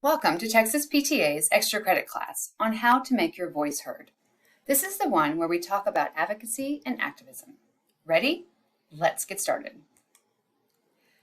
Welcome to Texas PTA's extra credit class on how to make your voice heard. This is the one where we talk about advocacy and activism. Ready? Let's get started.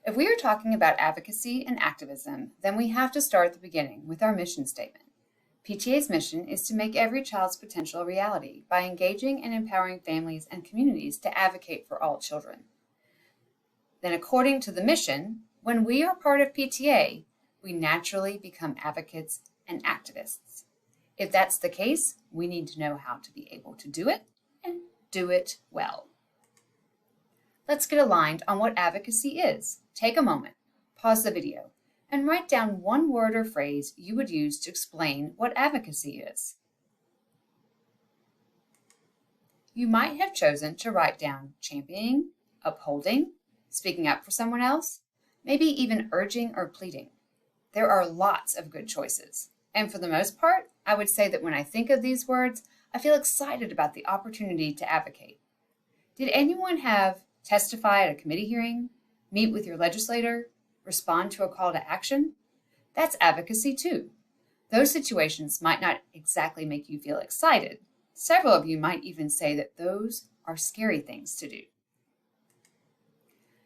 If we are talking about advocacy and activism, then we have to start at the beginning with our mission statement. PTA's mission is to make every child's potential a reality by engaging and empowering families and communities to advocate for all children. Then, according to the mission, when we are part of PTA, we naturally become advocates and activists. If that's the case, we need to know how to be able to do it and do it well. Let's get aligned on what advocacy is. Take a moment, pause the video, and write down one word or phrase you would use to explain what advocacy is. You might have chosen to write down championing, upholding, speaking up for someone else, maybe even urging or pleading. There are lots of good choices. And for the most part, I would say that when I think of these words, I feel excited about the opportunity to advocate. Did anyone have testify at a committee hearing, meet with your legislator, respond to a call to action? That's advocacy too. Those situations might not exactly make you feel excited. Several of you might even say that those are scary things to do.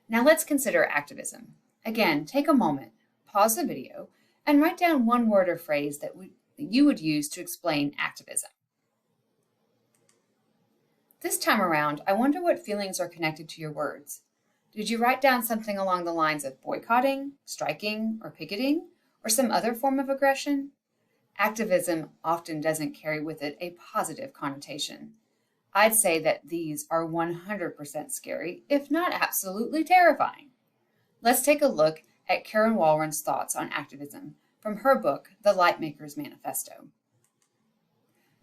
Now let's consider activism. Again, take a moment, pause the video, and write down one word or phrase that you would use to explain activism. This time around, I wonder what feelings are connected to your words. Did you write down something along the lines of boycotting, striking, or picketing, or some other form of aggression? Activism often doesn't carry with it a positive connotation. I'd say that these are 100% scary, if not absolutely terrifying. Let's take a look at Karen Walron's thoughts on activism from her book, The Lightmaker's Manifesto.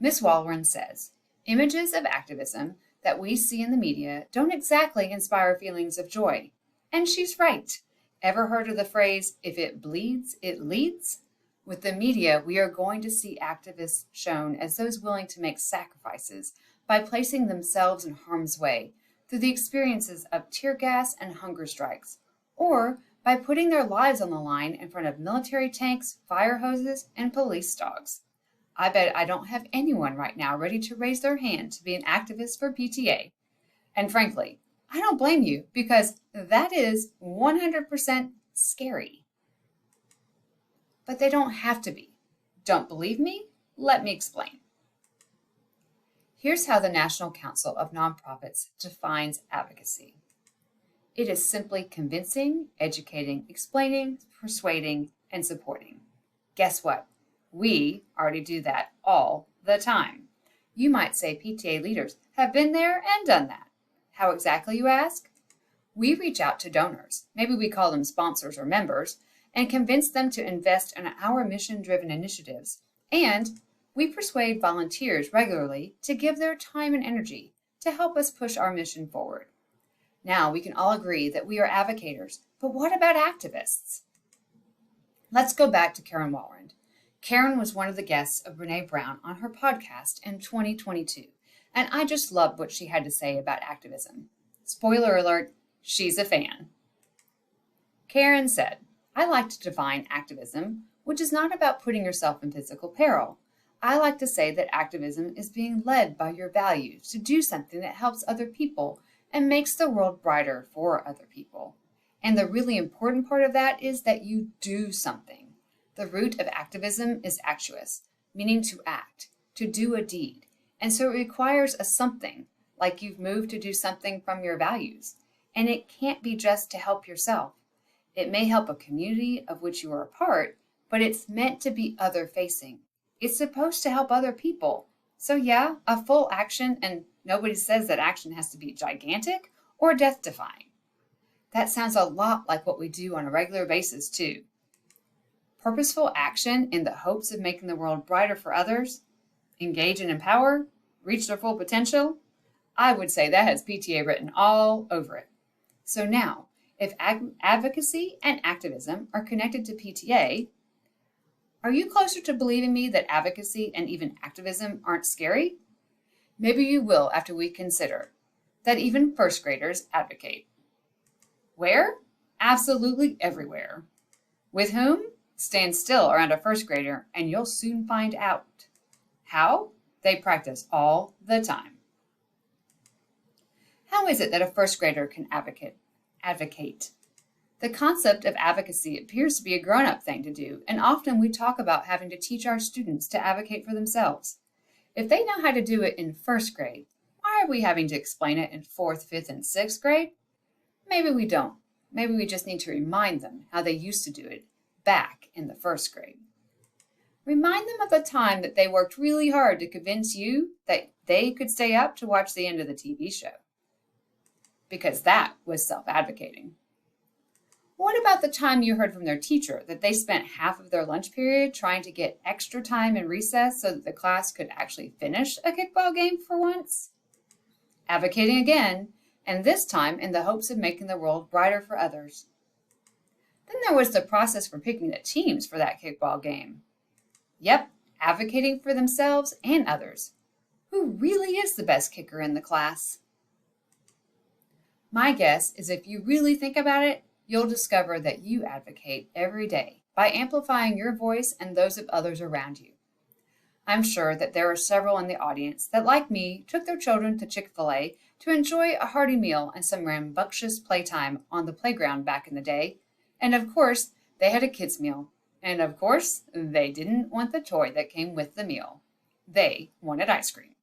Ms. Walron says, images of activism that we see in the media don't exactly inspire feelings of joy. And she's right. Ever heard of the phrase, if it bleeds, it leads? With the media, we are going to see activists shown as those willing to make sacrifices by placing themselves in harm's way through the experiences of tear gas and hunger strikes, or by putting their lives on the line in front of military tanks, fire hoses, and police dogs. I bet I don't have anyone right now ready to raise their hand to be an activist for PTA. And frankly, I don't blame you because that is 100% scary. But they don't have to be. Don't believe me? Let me explain. Here's how the National Council of Nonprofits defines advocacy. It is simply convincing, educating, explaining, persuading, and supporting. Guess what? We already do that all the time. You might say PTA leaders have been there and done that. How exactly, you ask? We reach out to donors, maybe we call them sponsors or members, and convince them to invest in our mission-driven initiatives. And we persuade volunteers regularly to give their time and energy to help us push our mission forward. Now, we can all agree that we are advocators, but what about activists? Let's go back to Karen Walron. Karen was one of the guests of Brene Brown on her podcast in 2022, and I just loved what she had to say about activism. Spoiler alert, she's a fan. Karen said, I like to define activism, which is not about putting yourself in physical peril. I like to say that activism is being led by your values to do something that helps other people and makes the world brighter for other people. And the really important part of that is that you do something. The root of activism is actuous, meaning to act, to do a deed. And so it requires a something, like you've moved to do something from your values. And it can't be just to help yourself. It may help a community of which you are a part, but it's meant to be other-facing. It's supposed to help other people. So yeah, a full action, and nobody says that action has to be gigantic or death-defying. That sounds a lot like what we do on a regular basis too. Purposeful action in the hopes of making the world brighter for others, engage and empower, reach their full potential. I would say that has PTA written all over it. So now, if advocacy and activism are connected to PTA, are you closer to believing me that advocacy and even activism aren't scary? Maybe you will after we consider that even first graders advocate. Where? Absolutely everywhere. With whom? Stand still around a first grader and you'll soon find out. How? They practice all the time. How is it that a first grader can advocate? The concept of advocacy appears to be a grown-up thing to do, and often we talk about having to teach our students to advocate for themselves. If they know how to do it in first grade, why are we having to explain it in fourth, fifth, and sixth grade? Maybe we don't. Maybe we just need to remind them how they used to do it back in the first grade. Remind them of the time that they worked really hard to convince you that they could stay up to watch the end of the TV show. Because that was self-advocating. What about the time you heard from their teacher that they spent half of their lunch period trying to get extra time in recess so that the class could actually finish a kickball game for once? Advocating again, and this time in the hopes of making the world brighter for others. Then there was the process for picking the teams for that kickball game. Yep, advocating for themselves and others. Who really is the best kicker in the class? My guess is if you really think about it, you'll discover that you advocate every day by amplifying your voice and those of others around you. I'm sure that there are several in the audience that, like me, took their children to Chick-fil-A to enjoy a hearty meal and some rambunctious playtime on the playground back in the day. And of course, they had a kids' meal. And of course, they didn't want the toy that came with the meal. They wanted ice cream.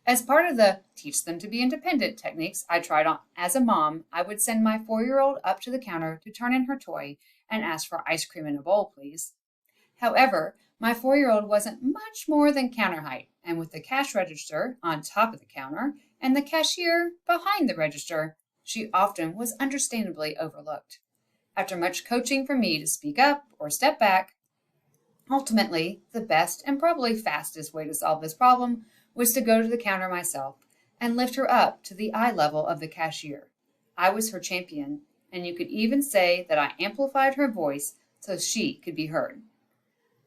As part of the teach them to be independent techniques I tried on as a mom, I would send my 4-year-old up to the counter to turn in her toy and ask for ice cream in a bowl, please. However, my 4-year-old wasn't much more than counter height, and with the cash register on top of the counter and the cashier behind the register, she often was understandably overlooked. After much coaching for me to speak up or step back, ultimately, the best and probably fastest way to solve this problem was to go to the counter myself and lift her up to the eye level of the cashier. I was her champion, and you could even say that I amplified her voice so she could be heard.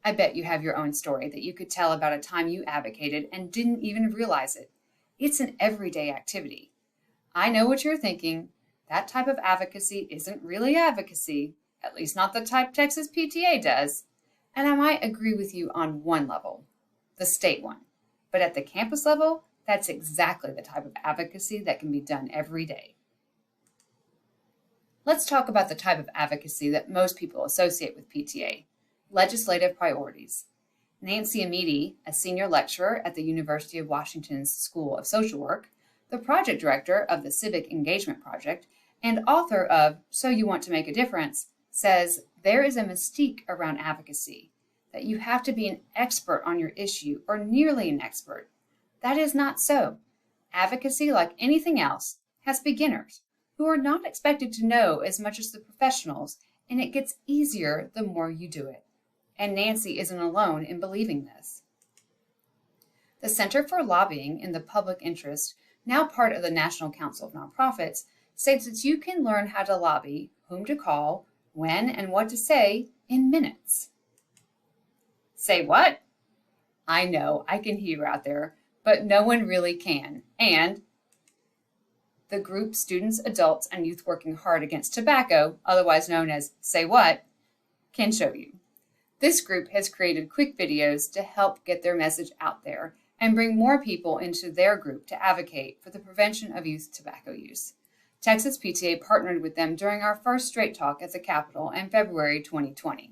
I bet you have your own story that you could tell about a time you advocated and didn't even realize it. It's an everyday activity. I know what you're thinking. That type of advocacy isn't really advocacy, at least not the type Texas PTA does. And I might agree with you on one level, the state one. But at the campus level, that's exactly the type of advocacy that can be done every day. Let's talk about the type of advocacy that most people associate with PTA, legislative priorities. Nancy Amiti, a senior lecturer at the University of Washington's School of Social Work, the project director of the Civic Engagement Project, and author of So You Want to Make a Difference, says there is a mystique around advocacy, that you have to be an expert on your issue or nearly an expert. That is not so. Advocacy, like anything else, has beginners who are not expected to know as much as the professionals, and it gets easier the more you do it. And Nancy isn't alone in believing this. The Center for Lobbying in the Public Interest, now part of the National Council of Nonprofits, states that you can learn how to lobby, whom to call, when and what to say in minutes. Say what? I know, I can hear you out there, but no one really can. And the group Students, Adults, and Youth Working Hard Against Tobacco, otherwise known as Say What, can show you. This group has created quick videos to help get their message out there and bring more people into their group to advocate for the prevention of youth tobacco use. Texas PTA partnered with them during our first Straight Talk at the Capitol in February 2020.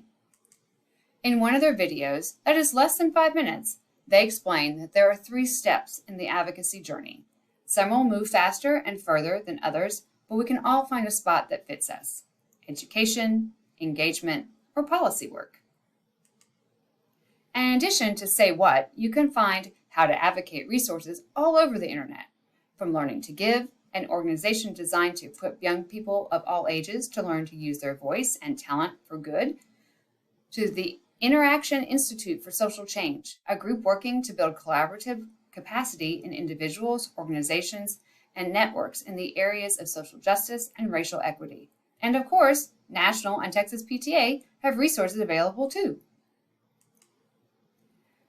In one of their videos, that is less than 5 minutes, they explain that there are 3 steps in the advocacy journey. Some will move faster and further than others, but we can all find a spot that fits us: education, engagement, or policy work. In addition to Say What, you can find how to advocate resources all over the internet, from Learning to Give, an organization designed to equip young people of all ages to learn to use their voice and talent for good, to the Interaction Institute for Social Change, a group working to build collaborative capacity in individuals, organizations, and networks in the areas of social justice and racial equity. And of course, National and Texas PTA have resources available too.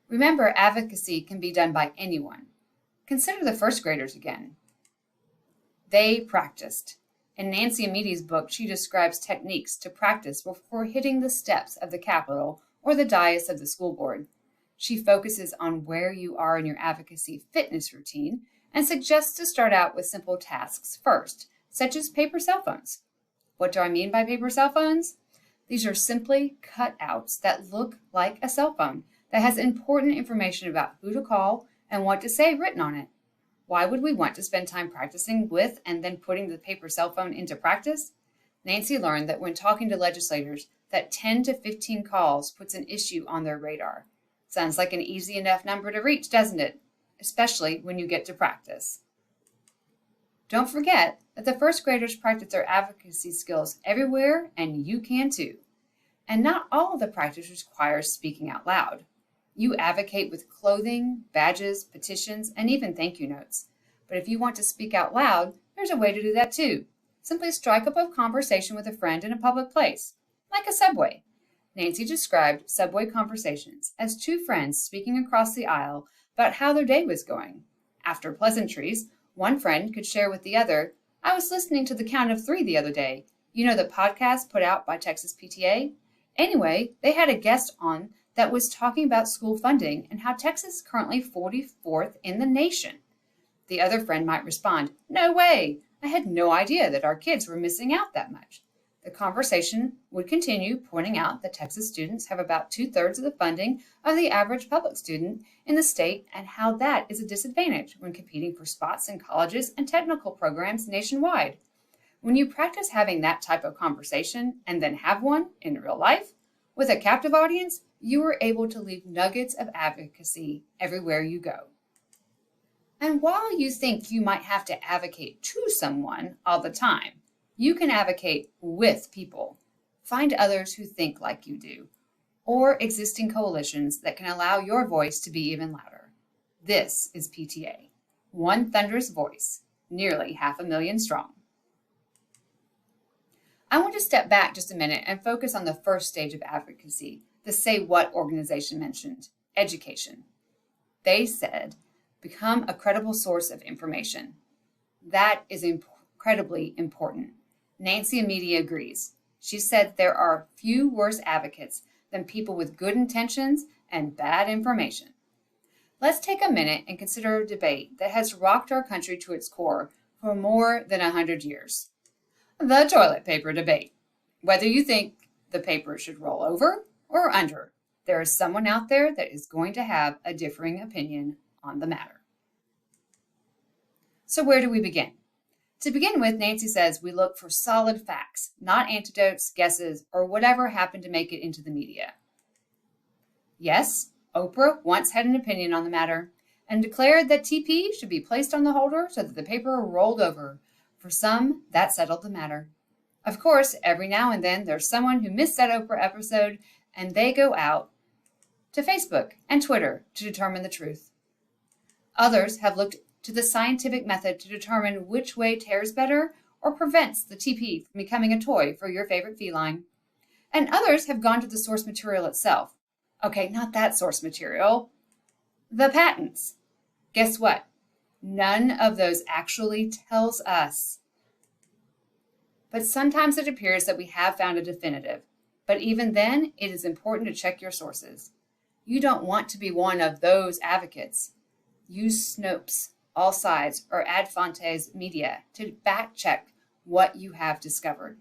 Remember, advocacy can be done by anyone. Consider the first graders again. They practiced. In Nancy Amedi's book, she describes techniques to practice before hitting the steps of the Capitol or the dais of the school board. She focuses on where you are in your advocacy fitness routine and suggests to start out with simple tasks first, such as paper cell phones. What do I mean by paper cell phones? These are simply cutouts that look like a cell phone that has important information about who to call and what to say written on it. Why would we want to spend time practicing with and then putting the paper cell phone into practice? Nancy learned that when talking to legislators, that 10 to 15 calls puts an issue on their radar. Sounds like an easy enough number to reach, doesn't it? Especially when you get to practice. Don't forget that the first graders practice their advocacy skills everywhere, and you can too. And not all of the practice requires speaking out loud. You advocate with clothing, badges, petitions, and even thank you notes. But if you want to speak out loud, there's a way to do that too. Simply strike up a conversation with a friend in a public place, like a subway. Nancy described subway conversations as two friends speaking across the aisle about how their day was going. After pleasantries, one friend could share with the other, "I was listening to The Count of Three the other day. You know, the podcast put out by Texas PTA? Anyway, they had a guest on that was talking about school funding and how Texas is currently 44th in the nation." The other friend might respond, "No way! I had no idea that our kids were missing out that much." The conversation would continue, pointing out that Texas students have about 2/3 of the funding of the average public student in the state and how that is a disadvantage when competing for spots in colleges and technical programs nationwide. When you practice having that type of conversation and then have one in real life with a captive audience, you are able to leave nuggets of advocacy everywhere you go. And while you think you might have to advocate to someone all the time, you can advocate with people. Find others who think like you do, or existing coalitions that can allow your voice to be even louder. This is PTA, one thunderous voice, nearly 500,000 strong. I want to step back just a minute and focus on the first stage of advocacy, the Say What organization mentioned, education. They said, become a credible source of information. That is incredibly important. Nancy Amedi agrees. She said there are few worse advocates than people with good intentions and bad information. Let's take a minute and consider a debate that has rocked our country to its core for more than 100 years. The toilet paper debate. Whether you think the paper should roll over or under, there is someone out there that is going to have a differing opinion on the matter. So where do we begin? To begin with, Nancy says we look for solid facts, not anecdotes, guesses, or whatever happened to make it into the media. Yes, Oprah once had an opinion on the matter and declared that TP should be placed on the holder so that the paper rolled over. For some, that settled the matter. Of course, every now and then there's someone who missed that Oprah episode and they go out to Facebook and Twitter to determine the truth. Others have looked to the scientific method to determine which way tears better or prevents the TP from becoming a toy for your favorite feline. And others have gone to the source material itself. Okay, not that source material. The patents. Guess what? None of those actually tells us. But sometimes it appears that we have found a definitive. But even then, it is important to check your sources. You don't want to be one of those advocates. Use Snopes, All Sides, or Ad Fontes Media to fact check what you have discovered.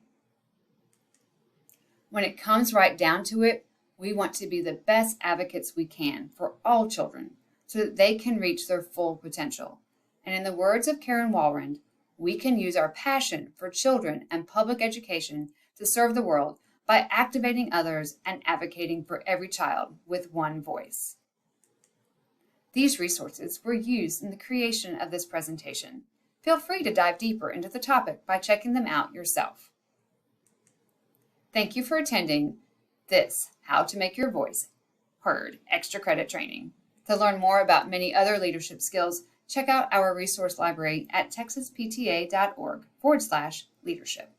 When it comes right down to it, we want to be the best advocates we can for all children so that they can reach their full potential. And in the words of Karen Walrond, we can use our passion for children and public education to serve the world by activating others and advocating for every child with one voice. These resources were used in the creation of this presentation. Feel free to dive deeper into the topic by checking them out yourself. Thank you for attending this How to Make Your Voice Heard extra credit training. To learn more about many other leadership skills, check out our resource library at texaspta.org/leadership.